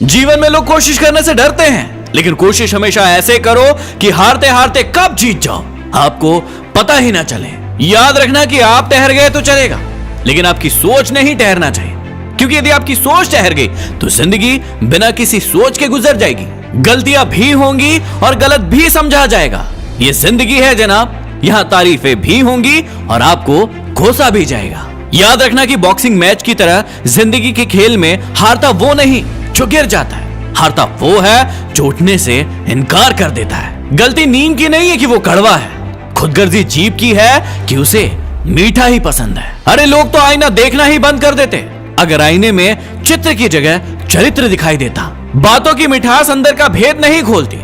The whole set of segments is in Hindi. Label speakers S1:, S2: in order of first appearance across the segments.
S1: जीवन में लोग कोशिश करने से डरते हैं, लेकिन कोशिश हमेशा ऐसे करो कि हारते हारते कब जीत जाओ आपको पता ही ना चले। याद रखना कि आप ठहर गए तो चलेगा, लेकिन आपकी सोच नहीं ठहरना चाहिए, क्योंकि यदि आपकी सोच ठहर गई तो जिंदगी बिना किसी सोच के गुजर जाएगी। गलतियां भी होंगी और गलत भी समझा जाएगा। ये जिंदगी है जनाब, यहाँ तारीफें भी होंगी और आपको घोसा भी जाएगा। याद रखना कि बॉक्सिंग मैच की तरह जिंदगी के खेल में हारता वो नहीं जो गिर जाता है, हारता वो है जो उठने से इनकार कर देता है। गलती नीम की नहीं है कि वो कड़वा है, खुदगर्जी जीभ की है कि उसे मीठा ही पसंद है। अरे लोग तो आईना देखना ही बंद कर देते अगर आईने में चित्र की जगह चरित्र दिखाई देता। बातों की मिठास अंदर का भेद नहीं खोलती।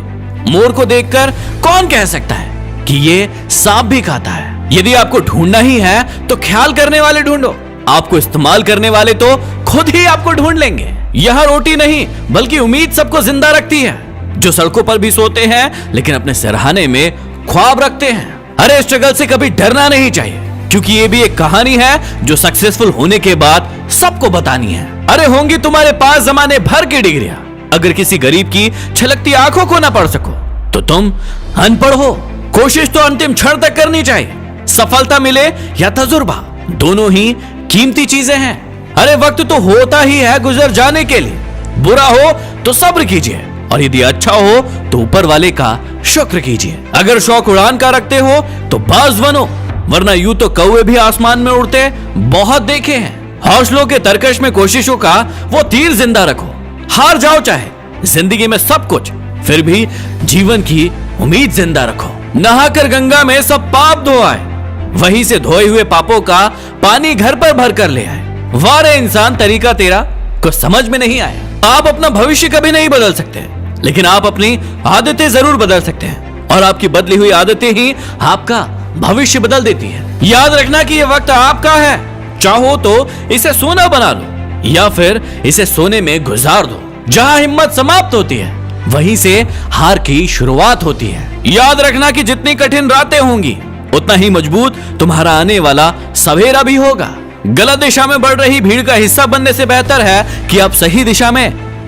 S1: मोर को देखकर कौन कह सकता है कि ये सांप भी खाता है। यदि आपको ढूंढना ही है तो ख्याल करने वाले ढूंढो, आपको इस्तेमाल करने वाले तो खुद ही आपको ढूंढ लेंगे। यह रोटी नहीं बल्कि उम्मीद सबको जिंदा रखती है, जो सड़कों पर भी सोते हैं लेकिन अपने सिरहाने में ख्वाब रखते हैं। अरे स्ट्रगल से कभी डरना नहीं चाहिए, क्योंकि ये भी एक कहानी है जो सक्सेसफुल होने के बाद सबको बतानी है। अरे होंगी तुम्हारे पास जमाने भर की डिग्रियां, अगर किसी गरीब की छलकती आंखों को ना पढ़ सको तो तुम अनपढ़ हो। कोशिश तो अंतिम क्षण तक करनी चाहिए। सफलता मिले या तजुर्बा, दोनों ही कीमती चीजें हैं। अरे वक्त तो होता ही है गुजर जाने के लिए। बुरा हो तो सब्र कीजिए, और यदि अच्छा हो तो ऊपर वाले का शुक्र कीजिए। अगर शौक उड़ान का रखते हो तो बाज बनो, वरना यूं तो कौवे भी आसमान में उड़ते बहुत देखे हैं। हौसलों के तरकश में कोशिशों का वो तीर जिंदा रखो। हार जाओ चाहे जिंदगी में सब कुछ, फिर भी जीवन की उम्मीद जिंदा रखो। नहाकर गंगा में सब पाप धो आए, वहीं से धोए हुए पापों का पानी घर पर भर कर ले आए। वाह रे इंसान, तरीका तेरा कुछ समझ में नहीं आया। आप अपना भविष्य कभी नहीं बदल सकते, लेकिन आप अपनी आदतें जरूर बदल सकते हैं, और आपकी बदली हुई आदतें ही आपका भविष्य बदल देती है। याद रखना कि यह वक्त आपका है, चाहो तो इसे सोना बना लो या फिर इसे सोने में गुजार दो। जहां हिम्मत समाप्त होती है वहीं से हार की शुरुआत होती है। याद रखना कि जितनी कठिन रातें होंगी उतना ही मजबूत तुम्हारा आने वाला सवेरा भी होगा। गलत दिशा में बढ़ रही भीड़ का हिस्सा बनने से बेहतर है कि आप सही दिशा में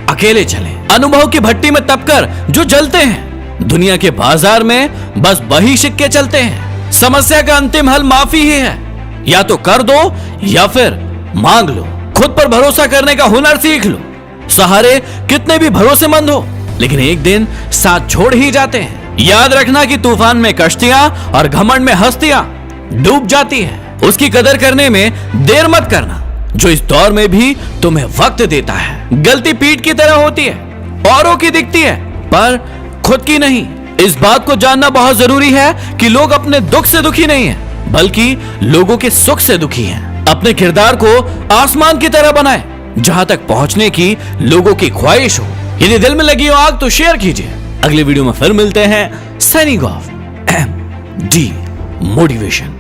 S1: अकेले चलें। अनुभव की भट्टी में तपकर जो जलते हैं, दुनिया के बाजार में बस वही सिक्के चलते हैं। समस्या का अंतिम हल माफी ही है, या तो कर दो या फिर मांग लो। खुद पर भरोसा करने का हुनर सीख लो। सहारे कितने भी भरोसेमंद हो, लेकिन एक दिन साथ छोड़ ही जाते हैं। याद रखना कि तूफान में कश्तियां और घमंड में हस्तियां डूब जाती हैं। उसकी कदर करने में देर मत करना, जो इस दौर में भी तुम्हें वक्त देता है। गलती पीठ की तरह होती है, औरों की दिखती है पर खुद की नहीं। इस बात को जानना बहुत जरूरी है कि लोग अपने दुख से दुखी नहीं हैं, बल्कि लोगों के सुख से दुखी हैं। अपने किरदार को आसमान की तरह बनाएं, जहां तक पहुंचने की लोगों की ख्वाहिश हो। यदि दिल में लगी हो आग तो शेयर कीजिए। अगले वीडियो में फिर मिलते हैं। Signing off, MD motivation.